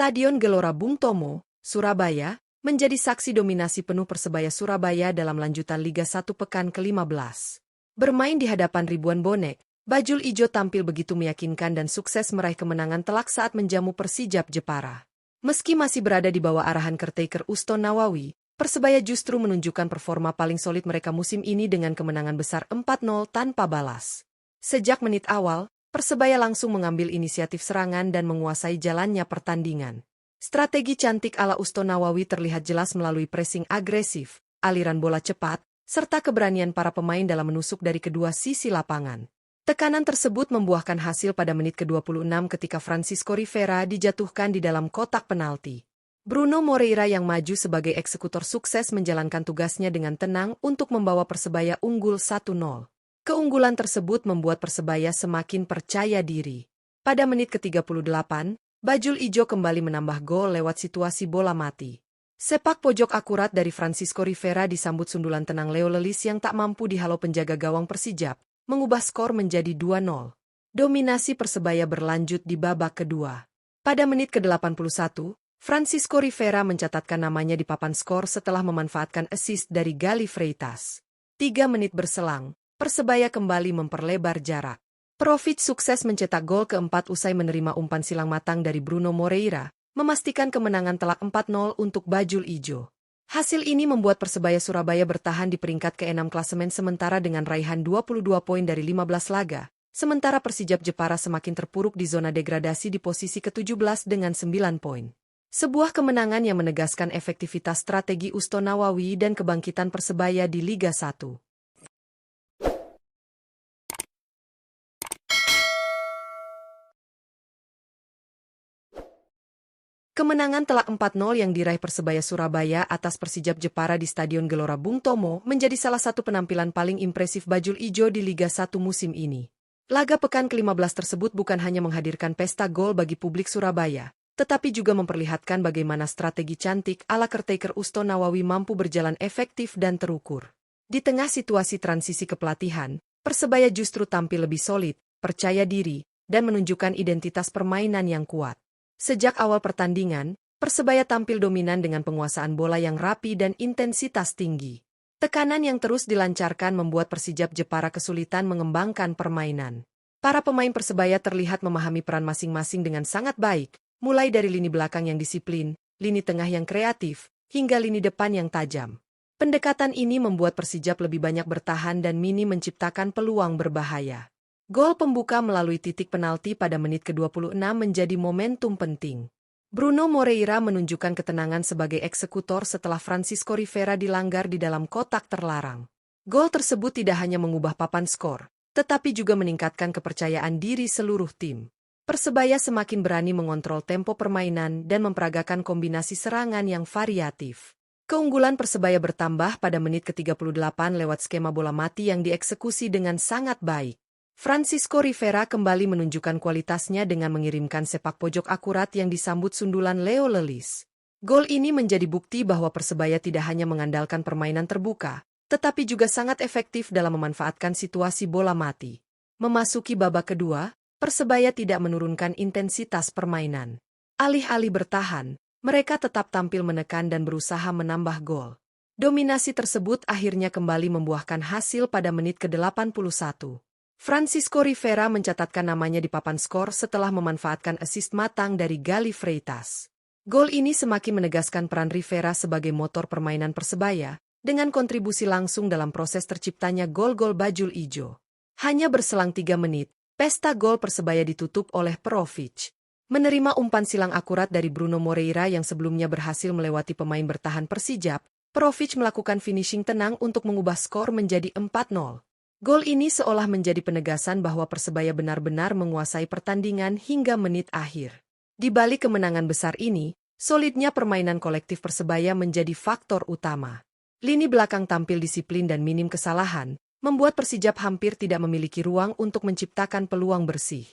Stadion Gelora Bung Tomo, Surabaya, menjadi saksi dominasi penuh Persebaya Surabaya dalam lanjutan Liga 1 pekan ke-15. Bermain di hadapan ribuan bonek, Bajul Ijo tampil begitu meyakinkan dan sukses meraih kemenangan telak saat menjamu Persijap Jepara. Meski masih berada di bawah arahan caretaker Uston Nawawi, Persebaya justru menunjukkan performa paling solid mereka musim ini dengan kemenangan besar 4-0 tanpa balas. Sejak menit awal, Persebaya langsung mengambil inisiatif serangan dan menguasai jalannya pertandingan. Strategi cantik ala Uston Nawawi terlihat jelas melalui pressing agresif, aliran bola cepat, serta keberanian para pemain dalam menusuk dari kedua sisi lapangan. Tekanan tersebut membuahkan hasil pada menit ke-26 ketika Francisco Rivera dijatuhkan di dalam kotak penalti. Bruno Moreira yang maju sebagai eksekutor sukses menjalankan tugasnya dengan tenang untuk membawa Persebaya unggul 1-0. Keunggulan tersebut membuat Persebaya semakin percaya diri. Pada menit ke-38, Bajul Ijo kembali menambah gol lewat situasi bola mati. Sepak pojok akurat dari Francisco Rivera disambut sundulan tenang Leo Lelis yang tak mampu dihalau penjaga gawang Persijap, mengubah skor menjadi 2-0. Dominasi Persebaya berlanjut di babak kedua. Pada menit ke-81, Francisco Rivera mencatatkan namanya di papan skor setelah memanfaatkan assist dari Gali Freitas. 3 menit berselang, Persebaya kembali memperlebar jarak. Provic sukses mencetak gol keempat usai menerima umpan silang matang dari Bruno Moreira, memastikan kemenangan telak 4-0 untuk Bajul Ijo. Hasil ini membuat Persebaya Surabaya bertahan di peringkat ke-6 klasemen sementara dengan raihan 22 poin dari 15 laga, sementara Persijap Jepara semakin terpuruk di zona degradasi di posisi ke-17 dengan 9 poin. Sebuah kemenangan yang menegaskan efektivitas strategi Uston Nawawi dan kebangkitan Persebaya di Liga 1. Kemenangan telak 4-0 yang diraih Persebaya Surabaya atas Persijap Jepara di Stadion Gelora Bung Tomo menjadi salah satu penampilan paling impresif Bajul Ijo di Liga 1 musim ini. Laga pekan ke-15 tersebut bukan hanya menghadirkan pesta gol bagi publik Surabaya, tetapi juga memperlihatkan bagaimana strategi cantik ala caretaker Uston Nawawi mampu berjalan efektif dan terukur. Di tengah situasi transisi kepelatihan, Persebaya justru tampil lebih solid, percaya diri, dan menunjukkan identitas permainan yang kuat. Sejak awal pertandingan, Persebaya tampil dominan dengan penguasaan bola yang rapi dan intensitas tinggi. Tekanan yang terus dilancarkan membuat Persijap Jepara kesulitan mengembangkan permainan. Para pemain Persebaya terlihat memahami peran masing-masing dengan sangat baik, mulai dari lini belakang yang disiplin, lini tengah yang kreatif, hingga lini depan yang tajam. Pendekatan ini membuat Persijap lebih banyak bertahan dan minim menciptakan peluang berbahaya. Gol pembuka melalui titik penalti pada menit ke-26 menjadi momentum penting. Bruno Moreira menunjukkan ketenangan sebagai eksekutor setelah Francisco Rivera dilanggar di dalam kotak terlarang. Gol tersebut tidak hanya mengubah papan skor, tetapi juga meningkatkan kepercayaan diri seluruh tim. Persebaya semakin berani mengontrol tempo permainan dan memperagakan kombinasi serangan yang variatif. Keunggulan Persebaya bertambah pada menit ke-38 lewat skema bola mati yang dieksekusi dengan sangat baik. Francisco Rivera kembali menunjukkan kualitasnya dengan mengirimkan sepak pojok akurat yang disambut sundulan Leo Lelis. Gol ini menjadi bukti bahwa Persebaya tidak hanya mengandalkan permainan terbuka, tetapi juga sangat efektif dalam memanfaatkan situasi bola mati. Memasuki babak kedua, Persebaya tidak menurunkan intensitas permainan. Alih-alih bertahan, mereka tetap tampil menekan dan berusaha menambah gol. Dominasi tersebut akhirnya kembali membuahkan hasil pada menit ke-81. Francisco Rivera mencatatkan namanya di papan skor setelah memanfaatkan assist matang dari Gali Freitas. Gol ini semakin menegaskan peran Rivera sebagai motor permainan Persebaya, dengan kontribusi langsung dalam proses terciptanya gol-gol Bajul Ijo. Hanya berselang 3 menit, pesta gol Persebaya ditutup oleh Provic. Menerima umpan silang akurat dari Bruno Moreira yang sebelumnya berhasil melewati pemain bertahan Persijap, Provic melakukan finishing tenang untuk mengubah skor menjadi 4-0. Gol ini seolah menjadi penegasan bahwa Persebaya benar-benar menguasai pertandingan hingga menit akhir. Di balik kemenangan besar ini, solidnya permainan kolektif Persebaya menjadi faktor utama. Lini belakang tampil disiplin dan minim kesalahan, membuat Persijap hampir tidak memiliki ruang untuk menciptakan peluang bersih.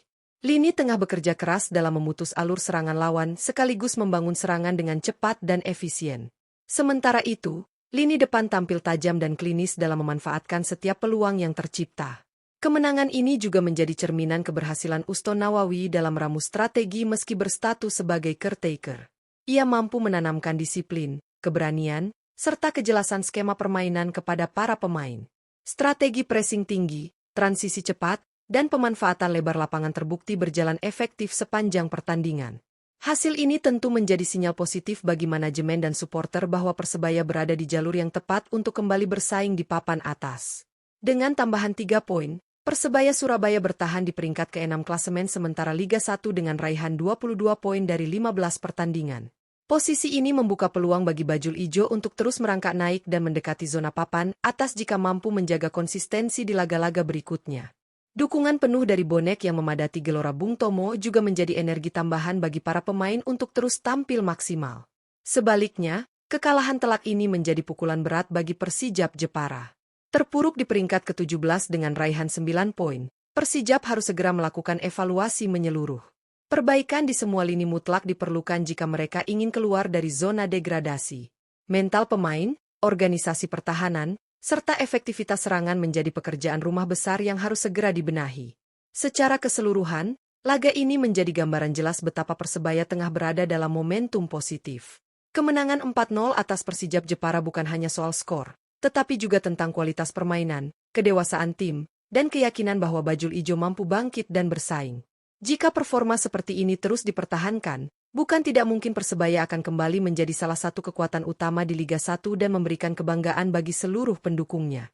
Lini tengah bekerja keras dalam memutus alur serangan lawan sekaligus membangun serangan dengan cepat dan efisien. Sementara itu, lini depan tampil tajam dan klinis dalam memanfaatkan setiap peluang yang tercipta. Kemenangan ini juga menjadi cerminan keberhasilan Uston Nawawi dalam ramu strategi meski berstatus sebagai caretaker. Ia mampu menanamkan disiplin, keberanian, serta kejelasan skema permainan kepada para pemain. Strategi pressing tinggi, transisi cepat, dan pemanfaatan lebar lapangan terbukti berjalan efektif sepanjang pertandingan. Hasil ini tentu menjadi sinyal positif bagi manajemen dan supporter bahwa Persebaya berada di jalur yang tepat untuk kembali bersaing di papan atas. Dengan tambahan 3 poin, Persebaya Surabaya bertahan di peringkat ke-6 klasemen sementara Liga 1 dengan raihan 22 poin dari 15 pertandingan. Posisi ini membuka peluang bagi Bajul Ijo untuk terus merangkak naik dan mendekati zona papan atas jika mampu menjaga konsistensi di laga-laga berikutnya. Dukungan penuh dari bonek yang memadati Gelora Bung Tomo juga menjadi energi tambahan bagi para pemain untuk terus tampil maksimal. Sebaliknya, kekalahan telak ini menjadi pukulan berat bagi Persijap Jepara. Terpuruk di peringkat ke-17 dengan raihan 9 poin, Persijap harus segera melakukan evaluasi menyeluruh. Perbaikan di semua lini mutlak diperlukan jika mereka ingin keluar dari zona degradasi. Mental pemain, organisasi pertahanan, serta efektivitas serangan menjadi pekerjaan rumah besar yang harus segera dibenahi. Secara keseluruhan, laga ini menjadi gambaran jelas betapa Persebaya tengah berada dalam momentum positif. Kemenangan 4-0 atas Persijap Jepara bukan hanya soal skor, tetapi juga tentang kualitas permainan, kedewasaan tim, dan keyakinan bahwa Bajul Ijo mampu bangkit dan bersaing. Jika performa seperti ini terus dipertahankan, bukan tidak mungkin Persebaya akan kembali menjadi salah satu kekuatan utama di Liga 1 dan memberikan kebanggaan bagi seluruh pendukungnya.